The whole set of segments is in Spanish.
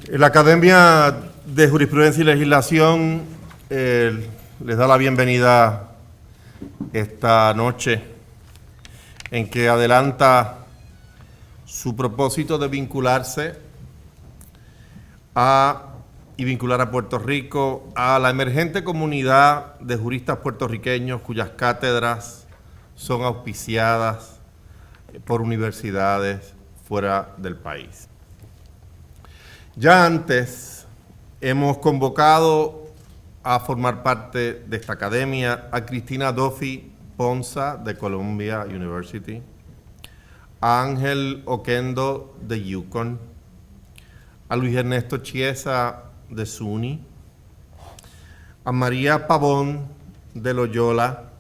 La Academia de Jurisprudencia y Legislación les da la bienvenida esta noche en que adelanta su propósito de vincularse y vincular a Puerto Rico a la emergente comunidad de juristas puertorriqueños cuyas cátedras son auspiciadas por universidades fuera del país. Ya antes hemos convocado a formar parte de esta academia a Cristina Duffy Ponsa de Columbia University, a Ángel Oquendo de Yukon, a Luis Ernesto Chiesa de SUNY, a María Pavón de Loyola,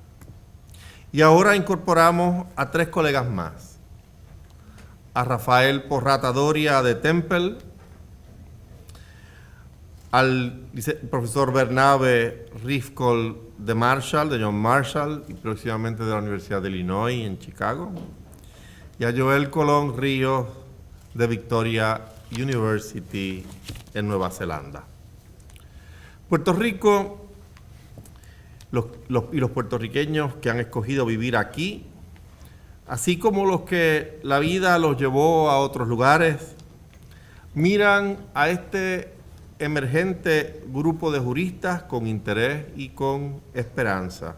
y ahora incorporamos a 3 colegas más, a Rafael Porrata Doria de Temple, al profesor Bernabe Rifkol de Marshall, de John Marshall, y próximamente de la Universidad de Illinois en Chicago, y a Joel Colón Ríos de Victoria University en Nueva Zelanda. Puerto Rico y los puertorriqueños que han escogido vivir aquí, así como los que la vida los llevó a otros lugares, miran a este emergente grupo de juristas con interés y con esperanza.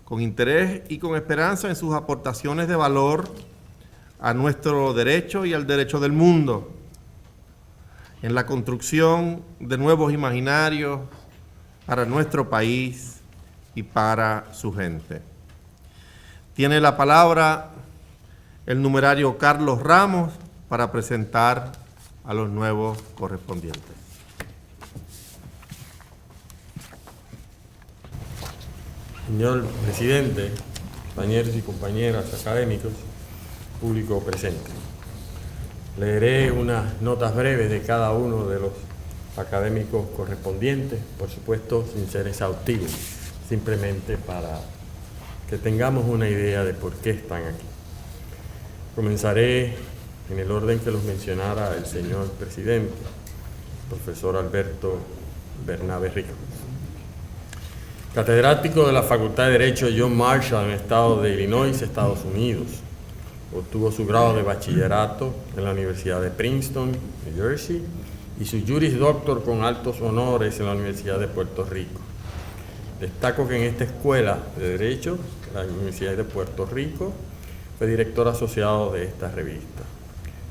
Con interés y con esperanza en sus aportaciones de valor a nuestro derecho y al derecho del mundo, en la construcción de nuevos imaginarios para nuestro país y para su gente. Tiene la palabra el numerario Carlos Ramos para presentar a los nuevos correspondientes. Señor presidente, compañeros y compañeras académicos, público presente. Leeré unas notas breves de cada uno de los académicos correspondientes, por supuesto sin ser exhaustivo, simplemente para que tengamos una idea de por qué están aquí. Comenzaré en el orden que los mencionara el señor presidente, profesor Alberto Bernabe Rifkol. Catedrático de la Facultad de Derecho John Marshall en el estado de Illinois, Estados Unidos. Obtuvo su grado de bachillerato en la Universidad de Princeton, New Jersey, y su Juris Doctor con altos honores en la Universidad de Puerto Rico. Destaco que en esta escuela de Derecho, la Universidad de Puerto Rico, fue director asociado de esta revista.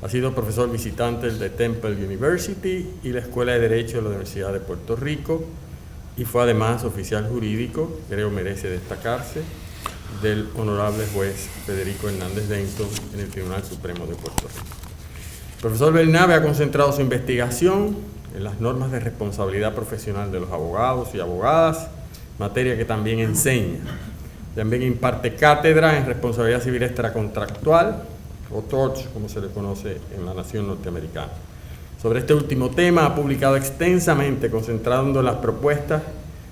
Ha sido profesor visitante de Temple University y la Escuela de Derecho de la Universidad de Puerto Rico, y fue además oficial jurídico, creo merece destacarse, del honorable juez Federico Hernández Denton en el Tribunal Supremo de Puerto Rico. El profesor Bernabe ha concentrado su investigación en las normas de responsabilidad profesional de los abogados y abogadas, materia que también enseña. También imparte cátedra en responsabilidad civil extracontractual, o torts, como se le conoce en la nación norteamericana. Sobre este último tema ha publicado extensamente, concentrando en las propuestas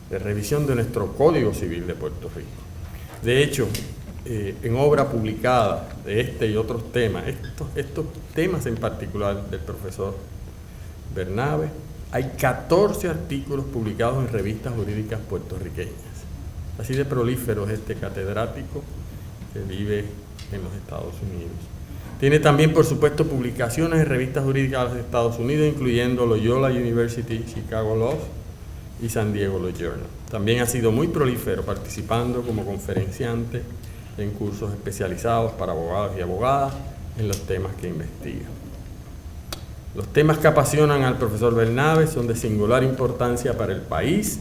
de revisión de nuestro Código Civil de Puerto Rico. De hecho, en obra publicada de este y otros temas, estos temas en particular del profesor Bernabe, hay 14 artículos publicados en revistas jurídicas puertorriqueñas. Así de prolífero es este catedrático que vive en los Estados Unidos. Tiene también, por supuesto, publicaciones en revistas jurídicas de los Estados Unidos, incluyendo Loyola University, Chicago Law y San Diego Law Journal. También ha sido muy prolífero, participando como conferenciante en cursos especializados para abogados y abogadas en los temas que investiga. Los temas que apasionan al profesor Bernabe son de singular importancia para el país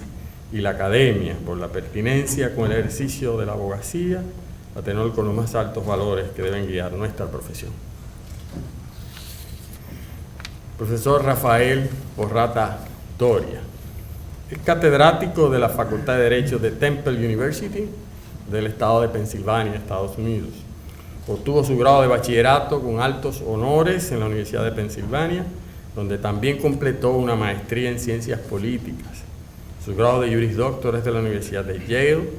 y la academia, por la pertinencia con el ejercicio de la abogacía, a tenor con los más altos valores que deben guiar nuestra profesión. Profesor Rafael Porrata Doria es catedrático de la Facultad de Derecho de Temple University del estado de Pensilvania, Estados Unidos. Obtuvo su grado de bachillerato con altos honores en la Universidad de Pensilvania, donde también completó una maestría en ciencias políticas. Su grado de Juris Doctor es de la Universidad de Yale,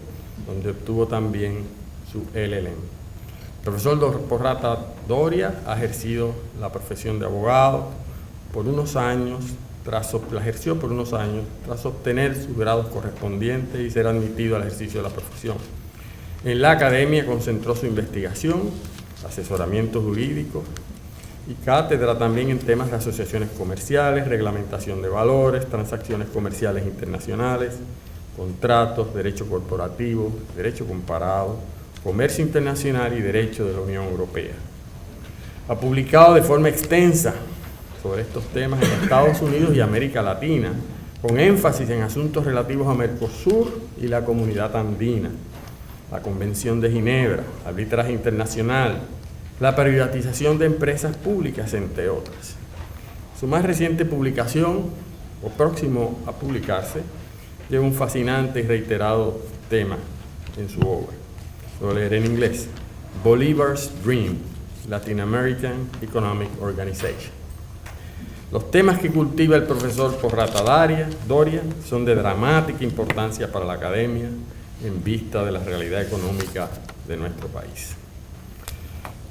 donde obtuvo también su LLM. El profesor Porrata Doria ha ejercido la profesión de abogado la ejerció por unos años tras obtener sus grados correspondientes y ser admitido al ejercicio de la profesión. En la academia concentró su investigación, asesoramiento jurídico y cátedra también en temas de asociaciones comerciales, reglamentación de valores, transacciones comerciales internacionales, contratos, derecho corporativo, derecho comparado, comercio internacional y derecho de la Unión Europea. Ha publicado de forma extensa sobre estos temas en Estados Unidos y América Latina, con énfasis en asuntos relativos a Mercosur y la Comunidad Andina, la Convención de Ginebra, arbitraje internacional, la privatización de empresas públicas, entre otras. Su más reciente publicación, o próximo a publicarse, lleva un fascinante y reiterado tema en su obra. Lo leeré en inglés. Bolivar's Dream, Latin American Economic Organization. Los temas que cultiva el profesor Porrata Doria son de dramática importancia para la academia en vista de la realidad económica de nuestro país.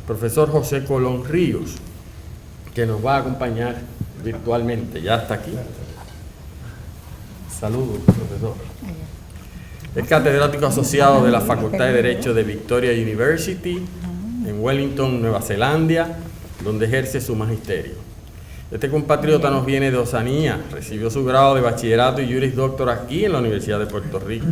Profesor José Colón Ríos, que nos va a acompañar virtualmente, ya está aquí. Saludos, profesor. Es catedrático asociado de la Facultad de Derecho de Victoria University en Wellington, Nueva Zelanda, donde ejerce su magisterio. Este compatriota nos viene de Oceanía, recibió su grado de bachillerato y Juris Doctor aquí en la Universidad de Puerto Rico.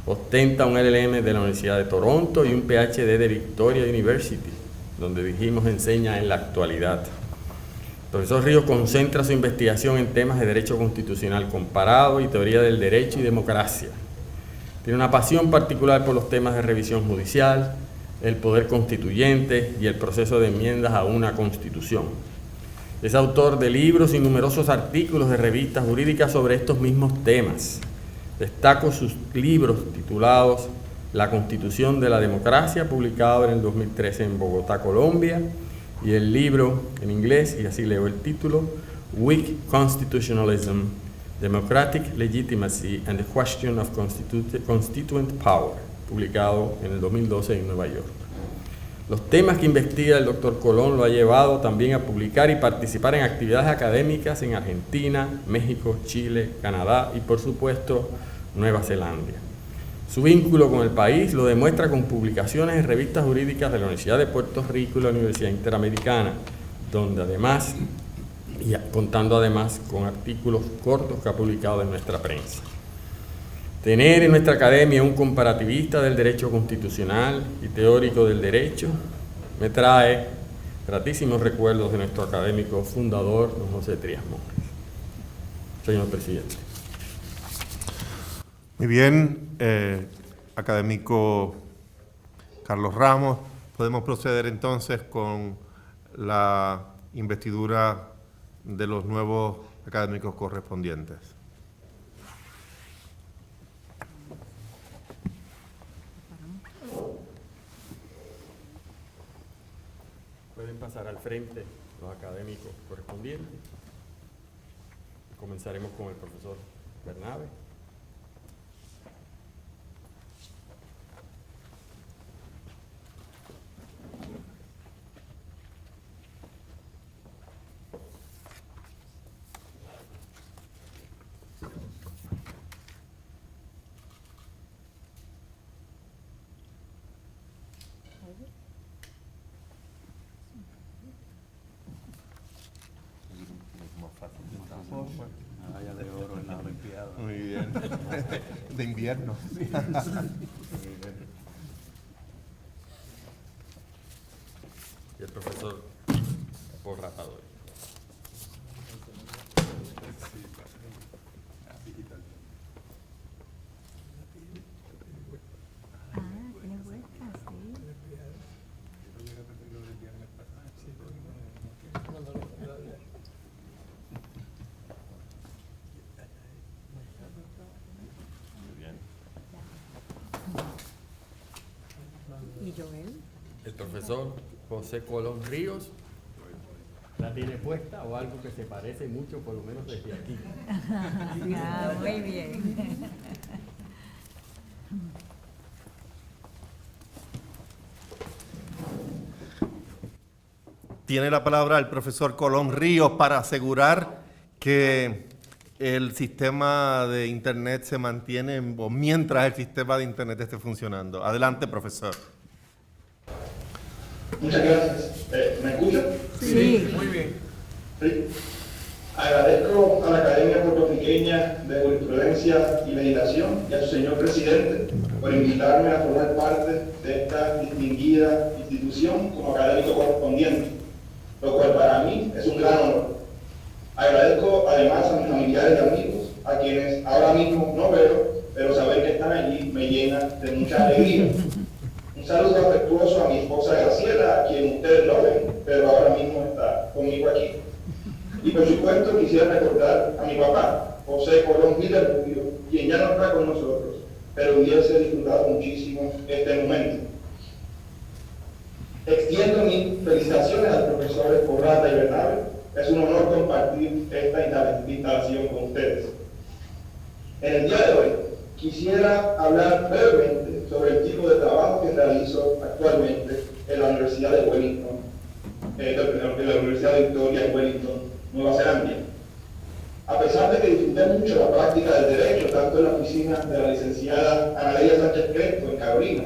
Ostenta un LLM de la Universidad de Toronto y un PhD de Victoria University, donde dijimos enseña en la actualidad. El profesor Ríos concentra su investigación en temas de derecho constitucional comparado y teoría del derecho y democracia. Tiene una pasión particular por los temas de revisión judicial, el poder constituyente y el proceso de enmiendas a una constitución. Es autor de libros y numerosos artículos de revistas jurídicas sobre estos mismos temas. Destaco sus libros titulados La Constitución de la Democracia, publicado en el 2013 en Bogotá, Colombia, y el libro en inglés, y así leo el título, Weak Constitutionalism, Democratic Legitimacy and the Question of Constituent Power, publicado en el 2012 en Nueva York. Los temas que investiga el doctor Colón lo ha llevado también a publicar y participar en actividades académicas en Argentina, México, Chile, Canadá y, por supuesto, Nueva Zelanda. Su vínculo con el país lo demuestra con publicaciones en revistas jurídicas de la Universidad de Puerto Rico y la Universidad Interamericana, donde además, y contando además con artículos cortos que ha publicado en nuestra prensa. Tener en nuestra academia un comparativista del derecho constitucional y teórico del derecho me trae gratísimos recuerdos de nuestro académico fundador, don José Trías Monjes. Señor presidente. Muy bien, académico Carlos Ramos. Podemos proceder entonces con la investidura de los nuevos académicos correspondientes. Pueden pasar al frente los académicos correspondientes. Comenzaremos con el profesor Bernabe. Medalla de oro en la Olimpiada. Muy bien. De invierno. Y el profesor Porrata Doria. Tiene vueltas, sí. ¿Y Joel? El profesor José Colón Ríos. ¿La tiene puesta o algo que se parece mucho, por lo menos desde aquí? Ah, muy bien. Tiene la palabra el profesor Colón Ríos para asegurar que el sistema de Internet se mantiene, o mientras el sistema de Internet esté funcionando. Adelante, profesor. Muchas gracias. ¿Me escuchan? Sí. Muy bien. Sí. Agradezco a la Academia Puertorriqueña de Jurisprudencia y Legislación y a su señor presidente por invitarme a formar parte de esta distinguida institución como académico correspondiente, lo cual para mí es un gran honor. Agradezco además a mis familiares y amigos, a quienes ahora mismo no veo, pero saber que están allí me llena de mucha alegría. Un saludo afectuoso a mi esposa Graciela, a quien ustedes no ven, pero ahora mismo está conmigo aquí. Y por supuesto quisiera recordar a mi papá, José Colón Rubio, quien ya no está con nosotros, pero hubiese disfrutado muchísimo este momento. Extiendo mis felicitaciones a los profesores Porrata y Bernabe. Es un honor compartir esta instalación con ustedes. En el día de hoy quisiera hablar brevemente sobre el tipo de trabajo que realizo actualmente en la Universidad de Wellington, en la Universidad de Victoria en Wellington, Nueva Zelanda. A pesar de que disfruté mucho la práctica del derecho, tanto en la oficina de la licenciada Analia Sánchez Crespo en Carolina,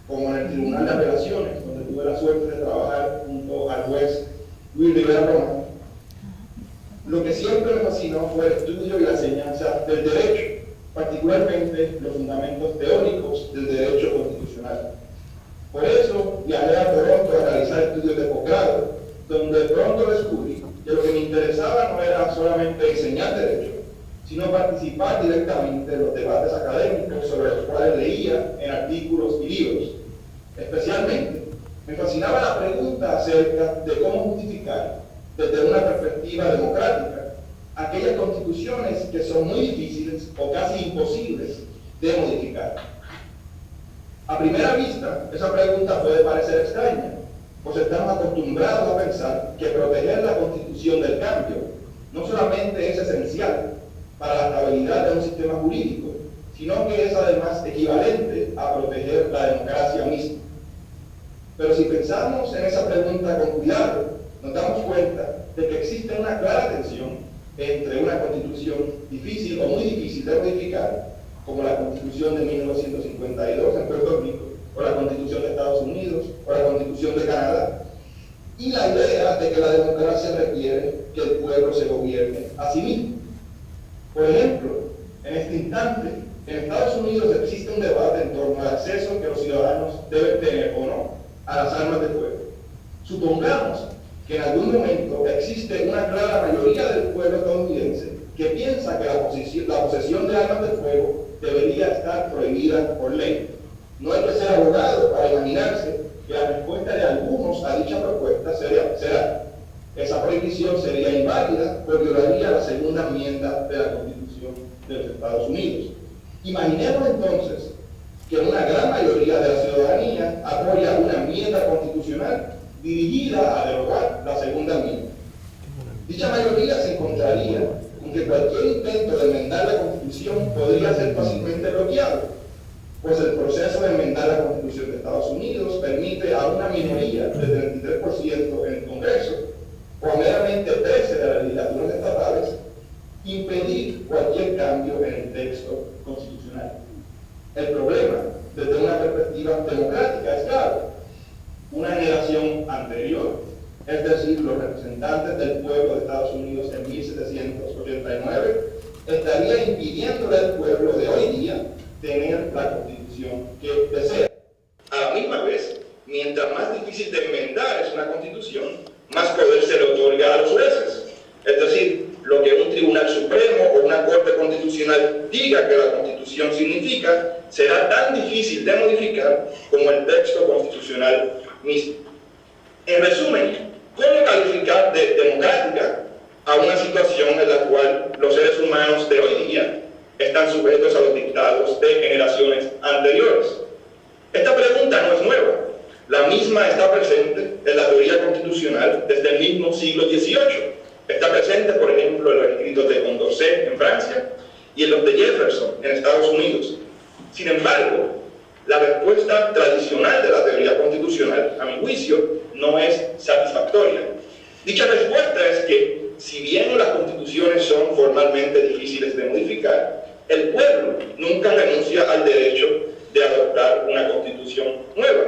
como en el Tribunal de Apelaciones, donde tuve la suerte de trabajar junto al juez Luis Rivera Román, lo que siempre me fascinó fue el estudio y la enseñanza del derecho, particularmente los fundamentos teóricos del derecho constitucional. Por eso viajé a Toronto a realizar estudios de posgrado, donde pronto descubrí que lo que me interesaba no era solamente enseñar derecho, sino participar directamente en los debates académicos sobre los cuales leía en artículos y libros. Especialmente, me fascinaba la pregunta acerca de cómo justificar, desde una perspectiva democrática, aquellas constituciones que son muy difíciles o casi imposibles de modificar. A primera vista, esa pregunta puede parecer extraña, pues estamos acostumbrados a pensar que proteger la Constitución del cambio no solamente es esencial para la estabilidad de un sistema jurídico, sino que es además equivalente a proteger la democracia misma. Pero si pensamos en esa pregunta con cuidado, nos damos cuenta de que existe una clara tensión entre una Constitución difícil o muy difícil de modificar, como la Constitución de 1952 en Puerto Rico, o la Constitución de Estados Unidos, o la Constitución de Canadá, y la idea de que la democracia requiere que el pueblo se gobierne a sí mismo. Por ejemplo, en este instante, en Estados Unidos existe un debate en torno al acceso que los ciudadanos deben tener o no a las armas de fuego. Supongamos que en algún momento existe una clara mayoría del pueblo estadounidense que piensa que la posesión de armas de fuego debería estar prohibida por ley. No hay que ser abogado para imaginarse que la respuesta de algunos a dicha propuesta será: esa prohibición sería inválida porque violaría la segunda enmienda de la Constitución de los Estados Unidos. Imaginemos entonces que una gran mayoría de la ciudadanía apoya una enmienda constitucional dirigida a derogar la segunda enmienda. Dicha mayoría se encontraría con que cualquier intento de enmendar la Constitución podría ser fácilmente bloqueado, pues el proceso de enmendar la Constitución de Estados Unidos permite a una minoría del 33% en el Congreso, o a meramente 13 de las legislaturas estatales, impedir cualquier cambio en el texto constitucional. El problema, desde una perspectiva democrática, es claro. Una generación anterior, es decir, los representantes del pueblo de Estados Unidos en 1789, estaría impidiéndole al pueblo de hoy día tener la Constitución que desea. A la misma vez, mientras más difícil de enmendar es una Constitución, más poder se le otorga a los jueces. Es decir, lo que un Tribunal Supremo o una Corte Constitucional diga que la Constitución significa, será tan difícil de modificar como el texto constitucional mismo. En resumen, ¿cómo calificar de democrática a una situación en la cual los seres humanos de hoy día están sujetos a los dictados de generaciones anteriores? Esta pregunta no es nueva. La misma está presente en la teoría constitucional desde el mismo siglo XVIII. Está presente, por ejemplo, en los escritos de Condorcet en Francia y en los de Jefferson en Estados Unidos. Sin embargo, la respuesta tradicional de la teoría constitucional, a mi juicio, no es satisfactoria. Dicha respuesta es que, si bien las constituciones son formalmente difíciles de modificar, el pueblo nunca renuncia al derecho de adoptar una constitución nueva.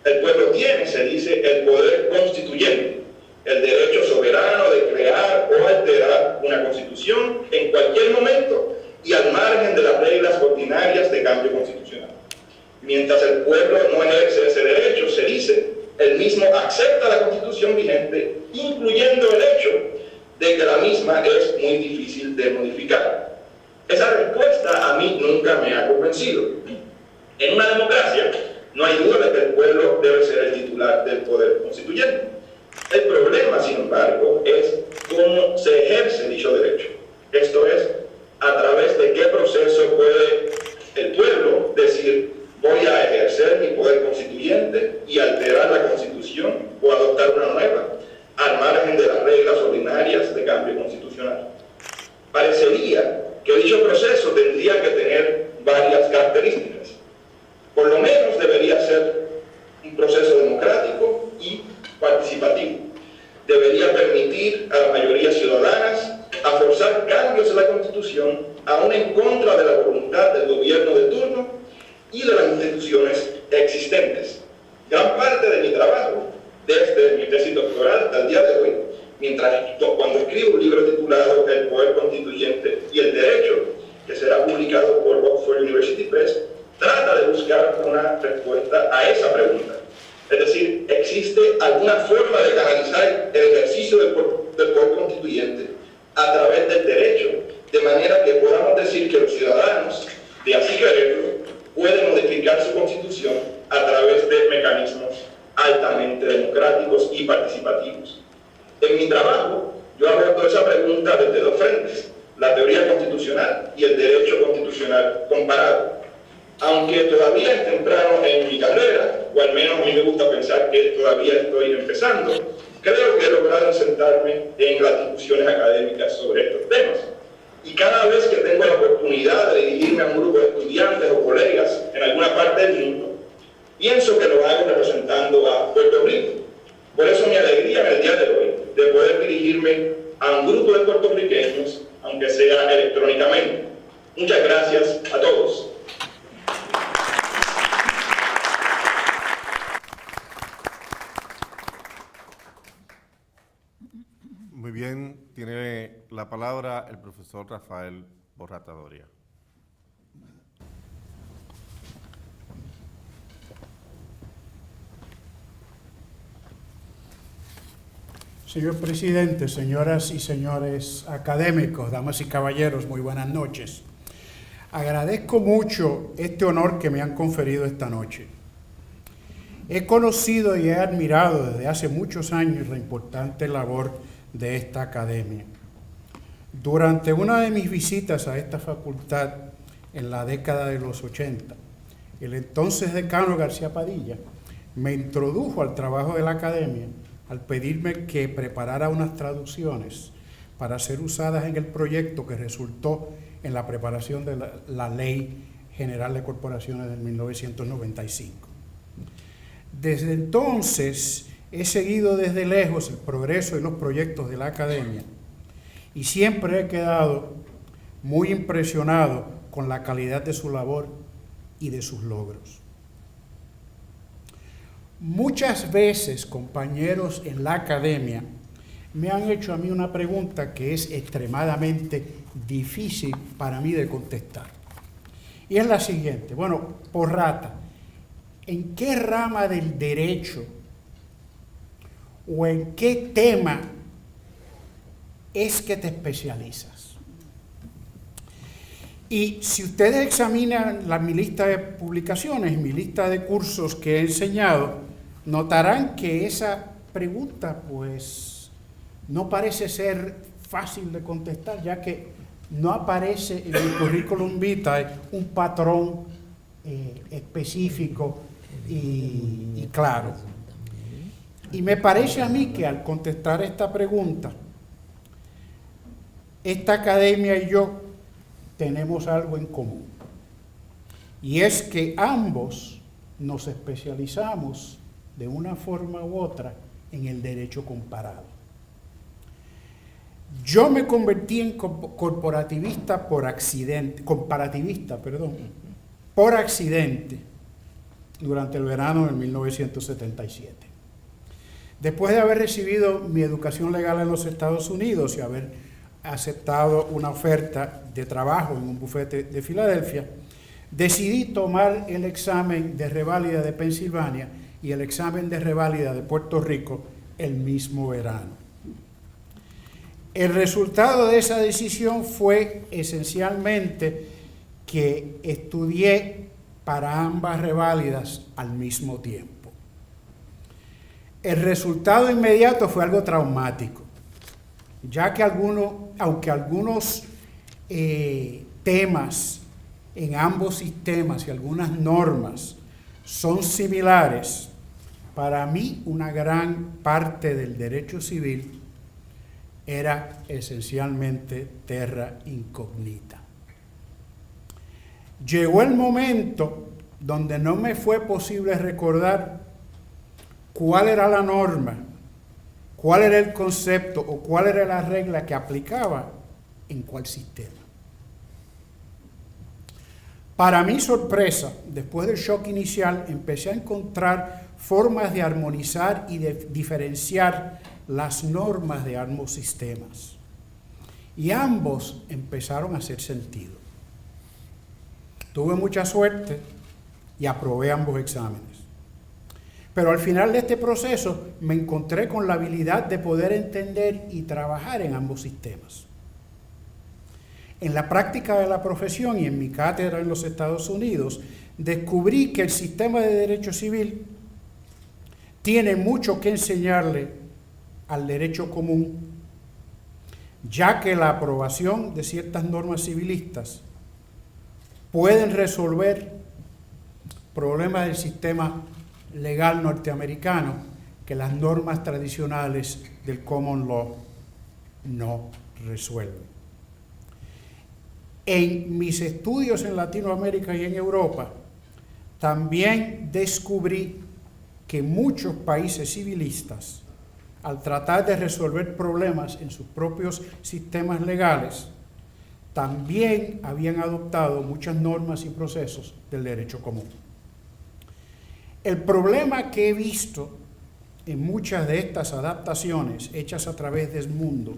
El pueblo tiene, se dice, el poder constituyente, el derecho soberano de crear o alterar una constitución en cualquier momento y al margen de las reglas ordinarias de cambio constitucional. Mientras el pueblo no ejerce ese derecho, se dice, el mismo acepta la constitución vigente, incluyendo el hecho de que la misma es muy difícil de modificar. Esa respuesta a mí nunca me ha convencido. En una democracia no hay duda de que el pueblo debe ser el titular del poder constituyente. El problema, sin embargo, es cómo se ejerce dicho derecho. Esto es, a través de qué proceso puede el pueblo decir: voy a ejercer mi poder constituyente y alterar la Constitución o adoptar una nueva, al margen de las reglas ordinarias de cambio constitucional. Parecería que dicho proceso tendría que tener varias características. Por lo menos debería ser un proceso democrático y participativo. Debería permitir a las mayorías ciudadanas a forzar cambios en la Constitución, aún en contra de la voluntad del gobierno de turno y de las instituciones existentes. Gran parte de mi trabajo, desde mi tesis doctoral hasta el día de hoy, cuando escribo un libro titulado El Poder Constituyente y el Derecho, que será publicado por Oxford University Press, trata de buscar una respuesta a esa pregunta. Es decir, ¿existe alguna forma de canalizar el ejercicio del poder constituyente a través del derecho, de manera que podamos decir que los ciudadanos, de así quererlo, pueden modificar su constitución a través de mecanismos altamente democráticos y participativos? En mi trabajo, yo abordo esa pregunta desde dos frentes: la teoría constitucional y el derecho constitucional comparado. Aunque todavía es temprano en mi carrera, o al menos a mí me gusta pensar que todavía estoy empezando, creo que he logrado sentarme en las discusiones académicas sobre estos temas. Y cada vez que tengo la oportunidad de dirigirme a un grupo de estudiantes o colegas en alguna parte del mundo, pienso que lo hago representando a Puerto Rico. Por eso mi alegría en el día de hoy de poder dirigirme a un grupo de puertorriqueños, aunque sea electrónicamente. Muchas gracias a todos. Muy bien, tiene la palabra el profesor Rafael Borrata Doria. Señor presidente, señoras y señores académicos, damas y caballeros, muy buenas noches. Agradezco mucho este honor que me han conferido esta noche. He conocido y he admirado desde hace muchos años la importante labor de esta academia. Durante una de mis visitas a esta facultad en la década de los 80, el entonces decano García Padilla me introdujo al trabajo de la academia al pedirme que preparara unas traducciones para ser usadas en el proyecto que resultó en la preparación de la Ley General de Corporaciones de 1995. Desde entonces he seguido desde lejos el progreso y los proyectos de la academia y siempre he quedado muy impresionado con la calidad de su labor y de sus logros. Muchas veces, compañeros en la academia me han hecho a mí una pregunta que es extremadamente difícil para mí de contestar. Y es la siguiente: bueno, Borrata, ¿en qué rama del derecho o en qué tema es que te especializas? Y si ustedes examinan mi lista de publicaciones, mi lista de cursos que he enseñado, notarán que esa pregunta pues no parece ser fácil de contestar, ya que no aparece en el currículum vitae un patrón específico y claro. Y me parece a mí que al contestar esta pregunta, esta academia y yo tenemos algo en común. Y es que ambos nos especializamos de una forma u otra en el derecho comparado. Yo me convertí en comparativista por accidente durante el verano de 1977. Después de haber recibido mi educación legal en los Estados Unidos y haber aceptado una oferta de trabajo en un bufete de Filadelfia, decidí tomar el examen de reválida de Pensilvania y el examen de reválida de Puerto Rico el mismo verano. El resultado de esa decisión fue esencialmente que estudié para ambas reválidas al mismo tiempo. El resultado inmediato fue algo traumático, ya que aunque algunos temas en ambos sistemas y algunas normas son similares, para mí una gran parte del derecho civil era esencialmente terra incognita. Llegó el momento donde no me fue posible recordar cuál era la norma, cuál era el concepto o cuál era la regla que aplicaba en cuál sistema. Para mi sorpresa, después del shock inicial, empecé a encontrar formas de armonizar y de diferenciar las normas de ambos sistemas. Y ambos empezaron a hacer sentido. Tuve mucha suerte y aprobé ambos exámenes. Pero al final de este proceso me encontré con la habilidad de poder entender y trabajar en ambos sistemas. En la práctica de la profesión y en mi cátedra en los Estados Unidos, descubrí que el sistema de derecho civil tiene mucho que enseñarle al derecho común, ya que la aprobación de ciertas normas civilistas pueden resolver problemas del sistema legal norteamericano que las normas tradicionales del common law no resuelven. En mis estudios en Latinoamérica y en Europa, también descubrí que muchos países civilistas, al tratar de resolver problemas en sus propios sistemas legales, también habían adoptado muchas normas y procesos del derecho común. El problema que he visto en muchas de estas adaptaciones hechas a través del mundo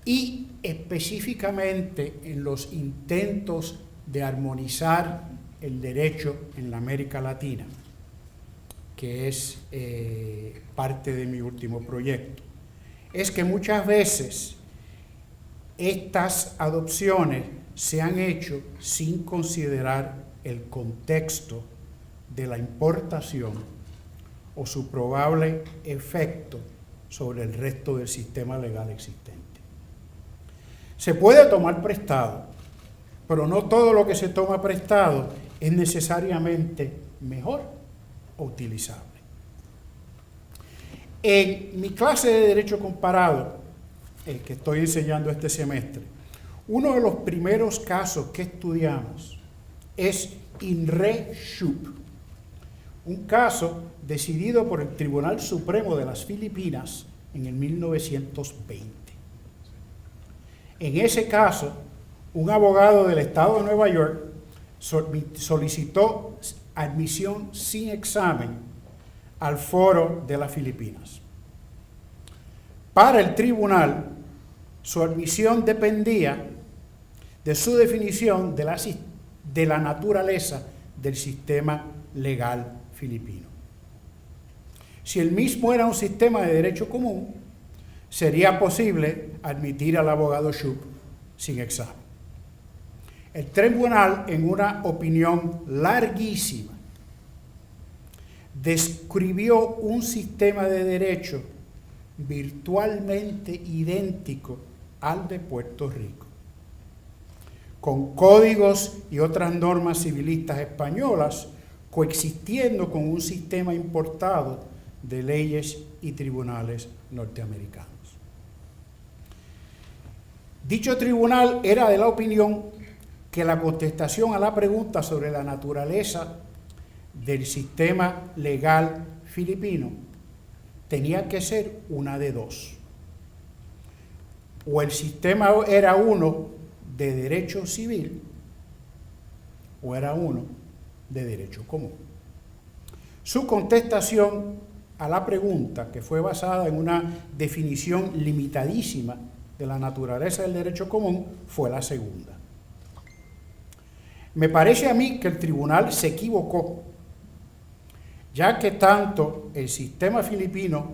y específicamente en los intentos de armonizar el derecho en la América Latina, que es parte de mi último proyecto, es que muchas veces estas adopciones se han hecho sin considerar el contexto de la importación o su probable efecto sobre el resto del sistema legal existente. Se puede tomar prestado, pero no todo lo que se toma prestado es necesariamente mejor o utilizable. En mi clase de Derecho Comparado, que estoy enseñando este semestre, uno de los primeros casos que estudiamos es In Re Shup, un caso decidido por el Tribunal Supremo de las Filipinas en el 1920. En ese caso, un abogado del estado de Nueva York solicitó admisión sin examen al foro de las Filipinas. Para el tribunal, su admisión dependía de su definición de la naturaleza del sistema legal filipino. Si el mismo era un sistema de derecho común, sería posible admitir al abogado Shup sin examen. El tribunal, en una opinión larguísima, describió un sistema de derecho virtualmente idéntico al de Puerto Rico, con códigos y otras normas civilistas españolas coexistiendo con un sistema importado de leyes y tribunales norteamericanos. Dicho tribunal era de la opinión que la contestación a la pregunta sobre la naturaleza del sistema legal filipino tenía que ser una de dos. o el sistema era uno de derecho civil o era uno de derecho común. Su contestación a la pregunta, que fue basada en una definición limitadísima de la naturaleza del derecho común, fue la segunda. Me parece a mí que el tribunal se equivocó, ya que tanto el sistema filipino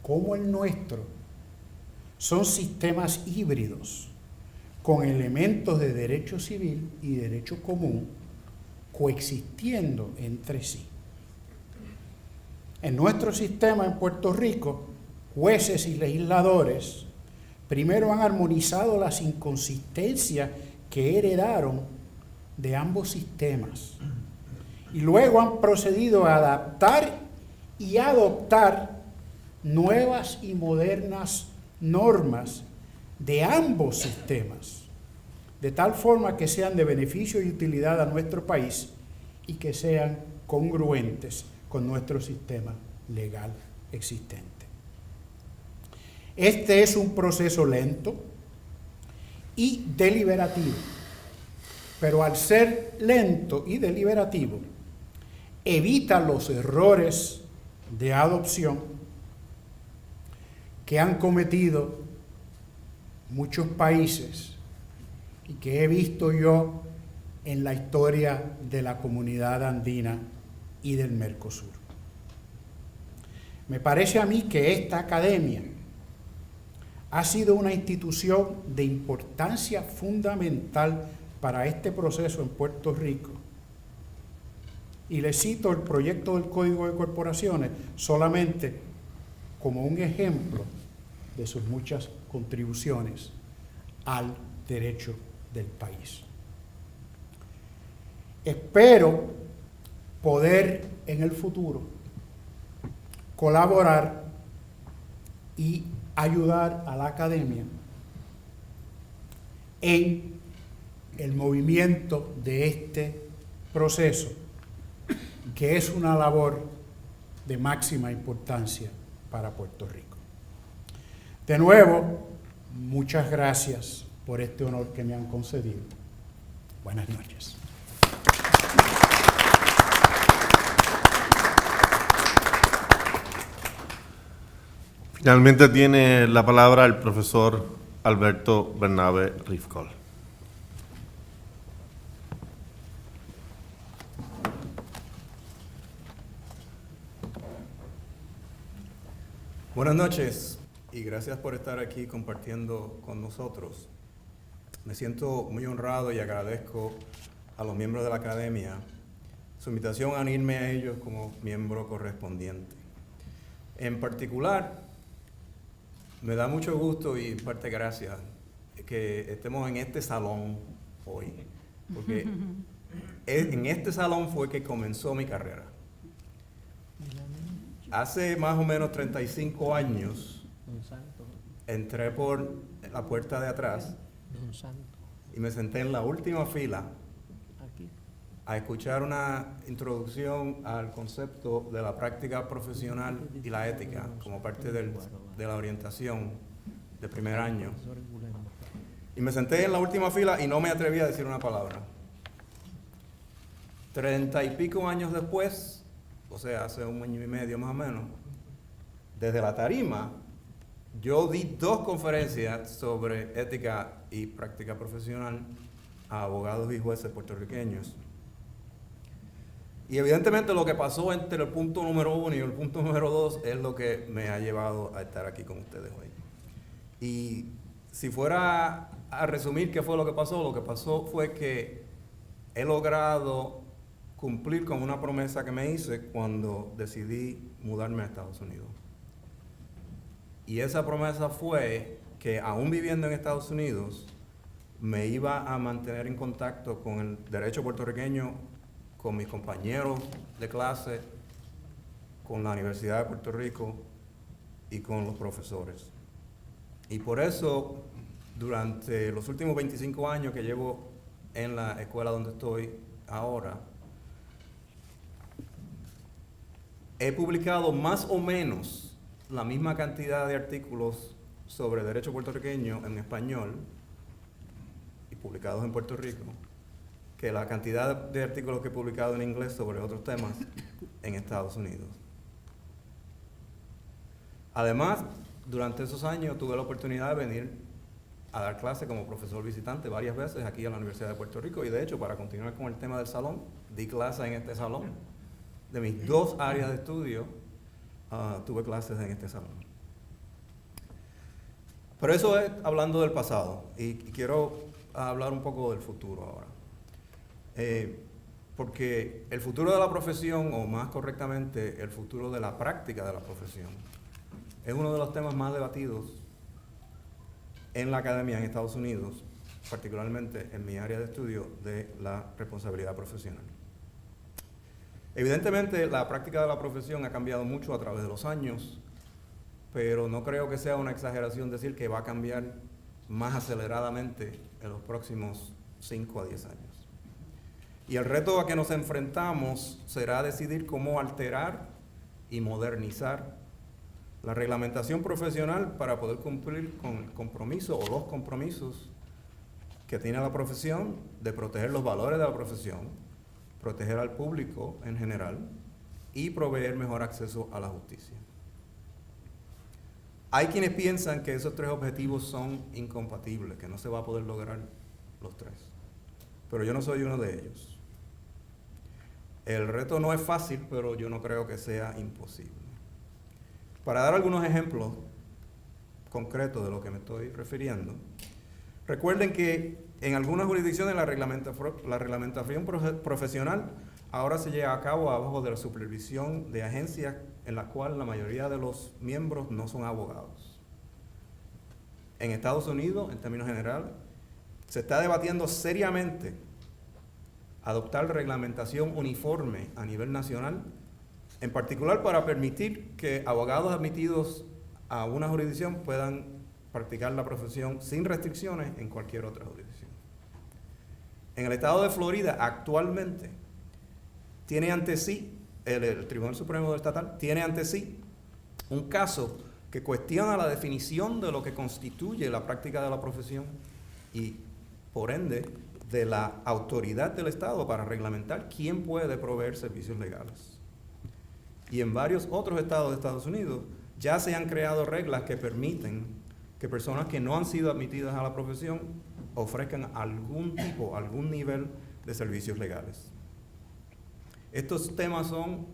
como el nuestro son sistemas híbridos con elementos de derecho civil y derecho común coexistiendo entre sí. En nuestro sistema en Puerto Rico, jueces y legisladores primero han armonizado las inconsistencias que heredaron de ambos sistemas y luego han procedido a adaptar y adoptar nuevas y modernas normas de ambos sistemas, de tal forma que sean de beneficio y utilidad a nuestro país y que sean congruentes con nuestro sistema legal existente. Este es un proceso lento y deliberativo, pero al ser lento y deliberativo, evita los errores de adopción que han cometido muchos países y que he visto yo en la historia de la comunidad andina y del Mercosur. Me parece a mí que esta academia ha sido una institución de importancia fundamental para este proceso en Puerto Rico. Y le cito el proyecto del Código de Corporaciones solamente como un ejemplo de sus muchas contribuciones al derecho del país. Espero poder en el futuro colaborar y ayudar a la academia en el movimiento de este proceso, que es una labor de máxima importancia para Puerto Rico. De nuevo, muchas gracias por este honor que me han concedido. Buenas noches. Finalmente tiene la palabra el profesor Alberto Bernabe Rifkol. Buenas noches y gracias por estar aquí compartiendo con nosotros. Me siento muy honrado y agradezco a los miembros de la academia su invitación a unirme a ellos como miembro correspondiente. En particular, me da mucho gusto y en parte gracias que estemos en este salón hoy, porque en este salón fue que comenzó mi carrera. Hace más o menos 35 años entré por la puerta de atrás y me senté en la última fila a escuchar una introducción al concepto de la práctica profesional y la ética como parte de la orientación de primer año. Y me senté en la última fila y no me atreví a decir una palabra. 30 y pico años después, o sea, hace un año y medio más o menos, desde la tarima, yo di 2 conferencias sobre ética y práctica profesional a abogados y jueces puertorriqueños. Y evidentemente lo que pasó entre el punto número 1 y el punto número 2 es lo que me ha llevado a estar aquí con ustedes hoy. Y si fuera a resumir qué fue lo que pasó fue que he logrado cumplir con una promesa que me hice cuando decidí mudarme a Estados Unidos. Y esa promesa fue que aún viviendo en Estados Unidos me iba a mantener en contacto con el derecho puertorriqueño, con mis compañeros de clase, con la Universidad de Puerto Rico y con los profesores. Y por eso, durante los últimos 25 años que llevo en la escuela donde estoy ahora, he publicado más o menos la misma cantidad de artículos sobre derecho puertorriqueño en español y publicados en Puerto Rico que la cantidad de artículos que he publicado en inglés sobre otros temas en Estados Unidos. Además, durante esos años tuve la oportunidad de venir a dar clase como profesor visitante varias veces aquí a la Universidad de Puerto Rico y de hecho, para continuar con el tema del salón, di clase en este salón. De mis 2 áreas de estudio, tuve clases en este salón. Pero eso es hablando del pasado y quiero hablar un poco del futuro ahora. Porque el futuro de la profesión, o más correctamente, el futuro de la práctica de la profesión, es uno de los temas más debatidos en la academia en Estados Unidos, particularmente en mi área de estudio de la responsabilidad profesional. Evidentemente, la práctica de la profesión ha cambiado mucho a través de los años, pero no creo que sea una exageración decir que va a cambiar más aceleradamente en los próximos 5 a 10 años. Y el reto a que nos enfrentamos será decidir cómo alterar y modernizar la reglamentación profesional para poder cumplir con el compromiso o los compromisos que tiene la profesión de proteger los valores de la profesión, proteger al público en general y proveer mejor acceso a la justicia. Hay quienes piensan que esos 3 objetivos son incompatibles, que no se va a poder lograr los 3, pero yo no soy uno de ellos. El reto no es fácil, pero yo no creo que sea imposible. Para dar algunos ejemplos concretos de lo que me estoy refiriendo, recuerden que en algunas jurisdicciones la reglamentación profesional ahora se lleva a cabo abajo de la supervisión de agencias en las cuales la mayoría de los miembros no son abogados. En Estados Unidos, en términos generales, se está debatiendo seriamente adoptar reglamentación uniforme a nivel nacional, en particular para permitir que abogados admitidos a una jurisdicción puedan practicar la profesión sin restricciones en cualquier otra jurisdicción. En el estado de Florida, actualmente, tiene ante sí, el Tribunal Supremo Estatal tiene ante sí un caso que cuestiona la definición de lo que constituye la práctica de la profesión y, por ende, de la autoridad del Estado para reglamentar quién puede proveer servicios legales. Y en varios otros estados de Estados Unidos ya se han creado reglas que permiten que personas que no han sido admitidas a la profesión ofrezcan algún tipo, algún nivel de servicios legales. Estos temas son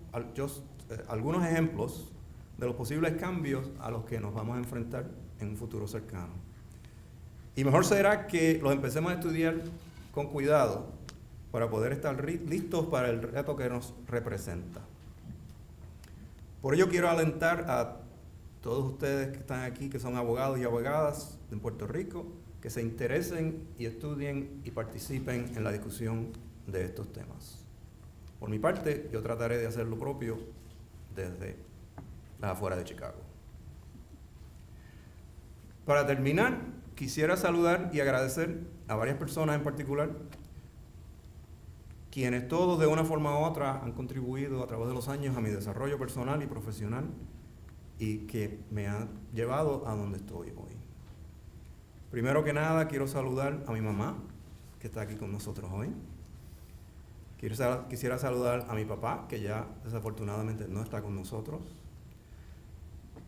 algunos ejemplos de los posibles cambios a los que nos vamos a enfrentar en un futuro cercano. Y mejor será que los empecemos a estudiar con cuidado para poder estar listos para el reto que nos representa. Por ello quiero alentar a todos ustedes que están aquí, que son abogados y abogadas de Puerto Rico, que se interesen y estudien y participen en la discusión de estos temas. Por mi parte, yo trataré de hacer lo propio desde las afueras de Chicago. Para terminar, quisiera saludar y agradecer a varias personas en particular, quienes todos de una forma u otra han contribuido a través de los años a mi desarrollo personal y profesional y que me han llevado a donde estoy hoy. Primero que nada, quiero saludar a mi mamá, que está aquí con nosotros hoy. Quisiera saludar a mi papá, que ya desafortunadamente no está con nosotros,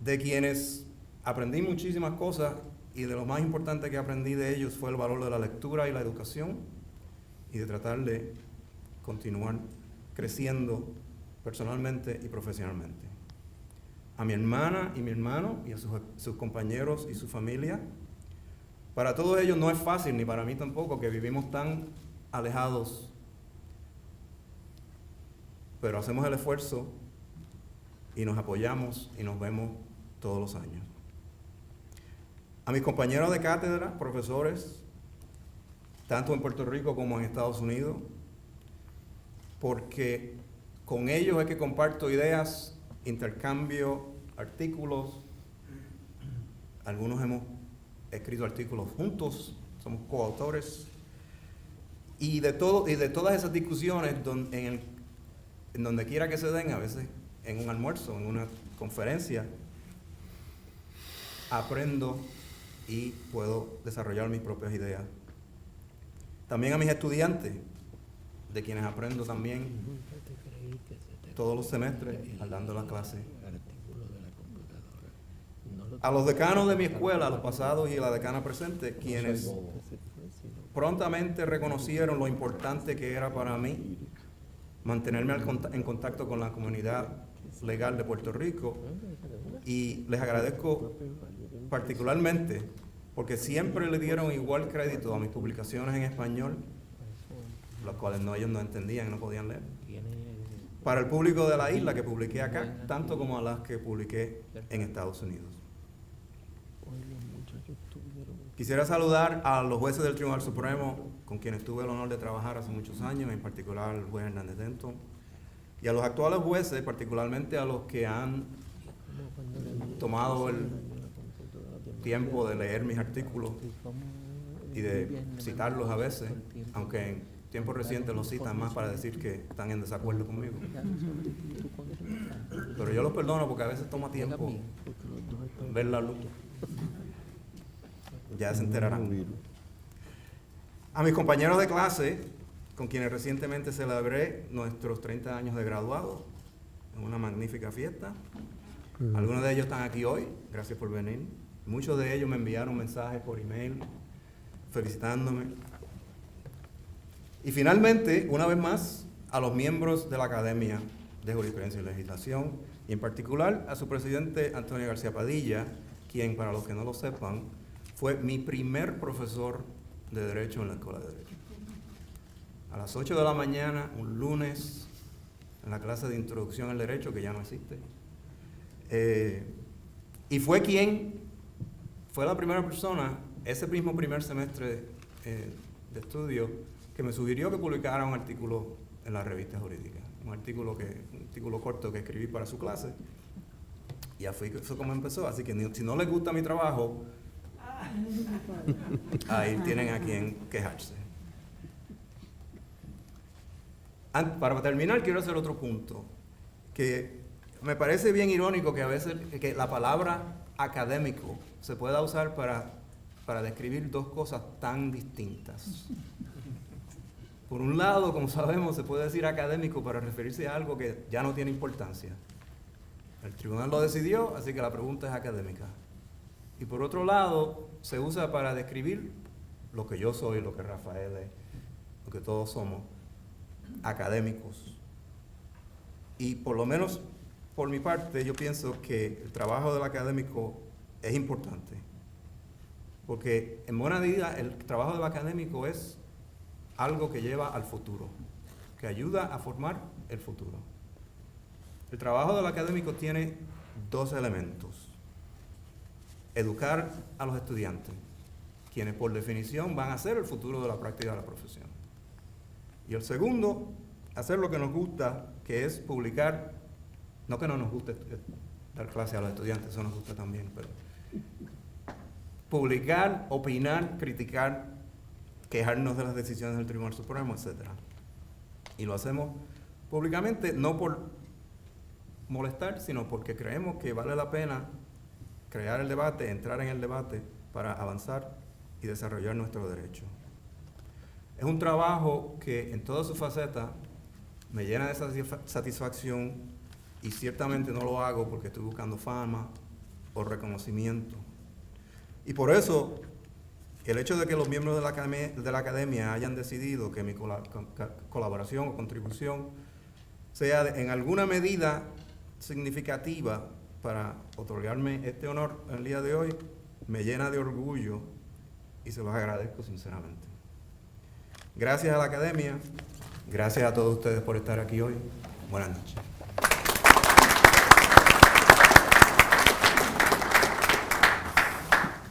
de quienes aprendí muchísimas cosas y de lo más importante que aprendí de ellos fue el valor de la lectura y la educación y de tratar de continuar creciendo personalmente y profesionalmente. A mi hermana y mi hermano y a sus compañeros y su familia, para todos ellos no es fácil, ni para mí tampoco, que vivimos tan alejados, pero hacemos el esfuerzo y nos apoyamos y nos vemos todos los años. A mis compañeros de cátedra, profesores, tanto en Puerto Rico como en Estados Unidos, porque con ellos es que comparto ideas, intercambio artículos, algunos hemos escrito artículos juntos, somos coautores, y de todas esas discusiones en donde quiera que se den, a veces en un almuerzo, en una conferencia, aprendo y puedo desarrollar mis propias ideas. También a mis estudiantes, de quienes aprendo también todos los semestres al dando las clases. A los decanos de mi escuela, los pasados y la decana presente, quienes prontamente reconocieron lo importante que era para mí mantenerme en contacto con la comunidad legal de Puerto Rico, y les agradezco particularmente porque siempre le dieron igual crédito a mis publicaciones en español, las cuales ellos no entendían y no podían leer, para el público de la isla que publiqué acá, tanto como a las que publiqué en Estados Unidos. Quisiera saludar a los jueces del Tribunal Supremo con quienes tuve el honor de trabajar hace muchos años, en particular el juez Hernández Denton, y a los actuales jueces, particularmente a los que han tomado el tiempo de leer mis artículos y de citarlos a veces, aunque en tiempos recientes los citan más para decir que están en desacuerdo conmigo. Pero yo los perdono porque a veces toma tiempo ver la luz. Ya se enterarán. A mis compañeros de clase, con quienes recientemente celebré nuestros 30 años de graduado, en una magnífica fiesta. Algunos de ellos están aquí hoy, gracias por venir. Muchos de ellos me enviaron mensajes por email felicitándome. Y finalmente, una vez más, a los miembros de la Academia de Jurisprudencia y Legislación, y en particular a su presidente Antonio García Padilla, quien, para los que no lo sepan, fue mi primer profesor de Derecho en la Escuela de Derecho. A las 8 de la mañana, un lunes, en la clase de Introducción al Derecho, que ya no existe. Y fue la primera persona, ese mismo primer semestre de estudio, que me sugirió que publicara un artículo en la revista jurídica. Un artículo corto que escribí para su clase. Y así fue como empezó. Así que si no les gusta mi trabajo, ahí tienen a quien quejarse. Para terminar, quiero hacer otro punto, que me parece bien irónico que a veces que la palabra académico se pueda usar para describir dos cosas tan distintas. Por un lado, como sabemos, se puede decir académico para referirse a algo que ya no tiene importancia. El tribunal lo decidió, así que la pregunta es académica. Y por otro lado, se usa para describir lo que yo soy, lo que Rafael es, lo que todos somos, académicos. Y por lo menos por mi parte, yo pienso que el trabajo del académico es importante, porque en buena medida el trabajo del académico es algo que lleva al futuro, que ayuda a formar el futuro. El trabajo del académico tiene dos elementos: educar a los estudiantes, quienes por definición van a ser el futuro de la práctica de la profesión. Y el segundo, hacer lo que nos gusta, que es publicar. No que no nos guste dar clase a los estudiantes, eso nos gusta también, pero publicar, opinar, criticar, quejarnos de las decisiones del Tribunal Supremo, etc. Y lo hacemos públicamente, no por molestar, sino porque creemos que vale la pena crear el debate, entrar en el debate para avanzar y desarrollar nuestro derecho. Es un trabajo que en todas sus facetas me llena de satisfacción, y ciertamente no lo hago porque estoy buscando fama o reconocimiento. Y por eso, el hecho de que los miembros de la academia hayan decidido que mi colaboración o contribución sea en alguna medida significativa para otorgarme este honor el día de hoy, me llena de orgullo y se los agradezco sinceramente. Gracias a la academia, gracias a todos ustedes por estar aquí hoy. Buenas noches.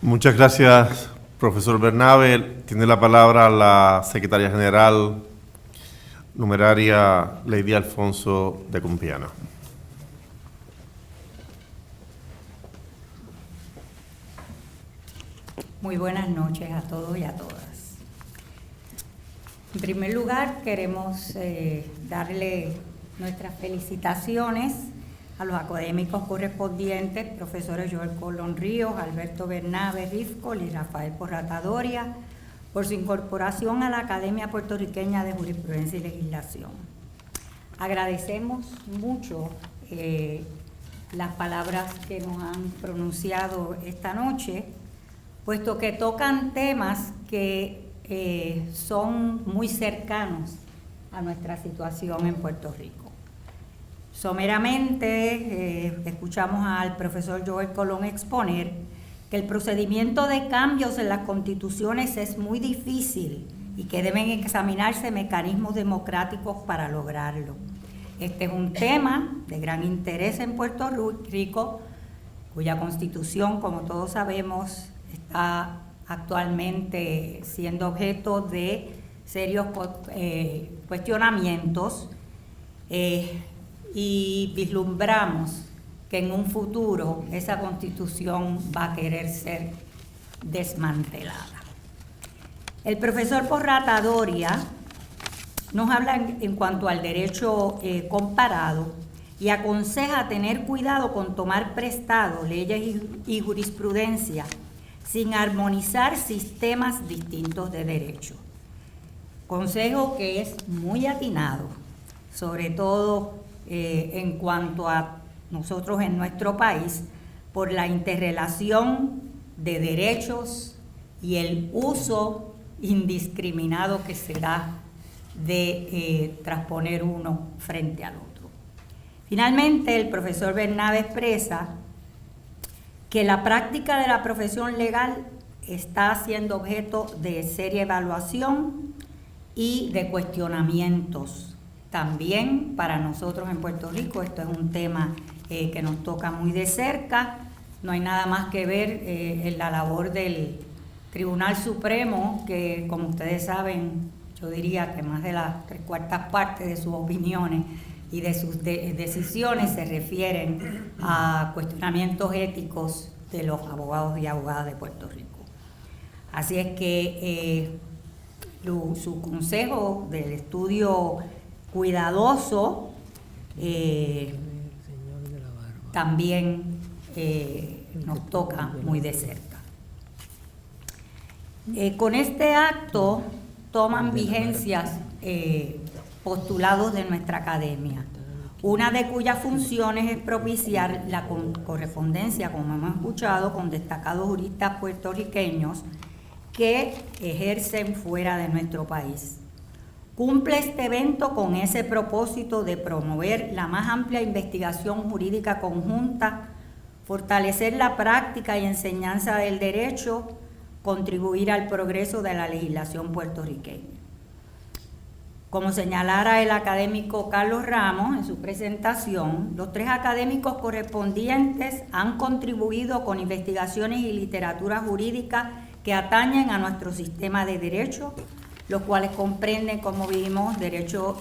Muchas gracias, profesor Bernabe. Tiene la palabra la secretaria general numeraria Lady Alfonso de Compiano. Muy buenas noches a todos y a todas. En primer lugar, queremos darle nuestras felicitaciones a los académicos correspondientes, profesores Joel Colón Ríos, Alberto Bernabe Rifcol y Rafael Porrata Doria, por su incorporación a la Academia Puertorriqueña de Jurisprudencia y Legislación. Agradecemos mucho las palabras que nos han pronunciado esta noche, puesto que tocan temas que son muy cercanos a nuestra situación en Puerto Rico. Someramente, escuchamos al profesor Joel Colón exponer que el procedimiento de cambios en las constituciones es muy difícil y que deben examinarse mecanismos democráticos para lograrlo. Este es un tema de gran interés en Puerto Rico, cuya constitución, como todos sabemos, está actualmente siendo objeto de serios cuestionamientos y vislumbramos que en un futuro esa constitución va a querer ser desmantelada. El profesor Porrata Doria nos habla en cuanto al derecho comparado y aconseja tener cuidado con tomar prestado leyes y jurisprudencia sin armonizar sistemas distintos de derecho. Consejo que es muy atinado, sobre todo en cuanto a nosotros en nuestro país, por la interrelación de derechos y el uso indiscriminado que se da de transponer uno frente al otro. Finalmente, el profesor Bernabe expresa que la práctica de la profesión legal está siendo objeto de seria evaluación y de cuestionamientos. También para nosotros en Puerto Rico esto es un tema que nos toca muy de cerca. No hay nada más que ver en la labor del Tribunal Supremo, que como ustedes saben, yo diría que más de las 3/4 partes de sus opiniones y de sus decisiones se refieren a cuestionamientos éticos de los abogados y abogadas de Puerto Rico. Así es que su consejo del estudio cuidadoso también nos toca muy de cerca. Con este acto toman vigencias postulados de nuestra academia, una de cuyas funciones es propiciar la correspondencia, como hemos escuchado, con destacados juristas puertorriqueños que ejercen fuera de nuestro país. Cumple este evento con ese propósito de promover la más amplia investigación jurídica conjunta, fortalecer la práctica y enseñanza del derecho, contribuir al progreso de la legislación puertorriqueña. Como señalara el académico Carlos Ramos en su presentación, los 3 académicos correspondientes han contribuido con investigaciones y literatura jurídica que atañen a nuestro sistema de derecho, los cuales comprenden, como vimos, derecho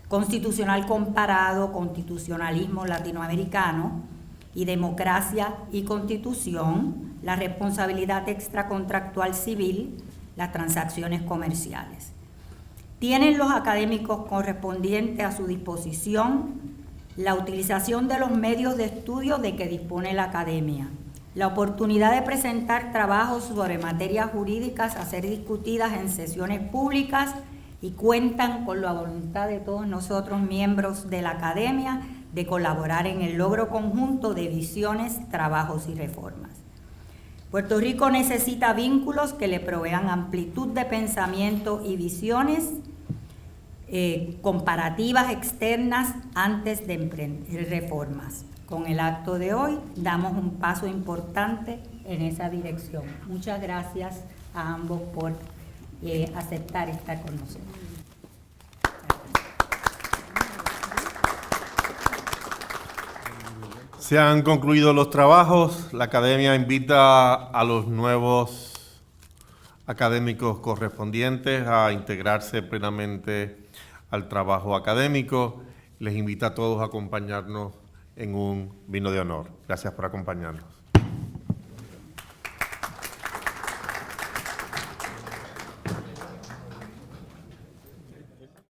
constitucional comparado, constitucionalismo latinoamericano y democracia y constitución, la responsabilidad extracontractual civil, las transacciones comerciales. Tienen los académicos correspondientes a su disposición la utilización de los medios de estudio de que dispone la academia, la oportunidad de presentar trabajos sobre materias jurídicas a ser discutidas en sesiones públicas y cuentan con la voluntad de todos nosotros, miembros de la academia, de colaborar en el logro conjunto de visiones, trabajos y reformas. Puerto Rico necesita vínculos que le provean amplitud de pensamiento y visiones comparativas externas antes de emprender reformas. Con el acto de hoy damos un paso importante en esa dirección. Muchas gracias a ambos por aceptar estar con nosotros. Se han concluido los trabajos. La academia invita a los nuevos académicos correspondientes a integrarse plenamente al trabajo académico. Les invita a todos a acompañarnos en un vino de honor. Gracias por acompañarnos.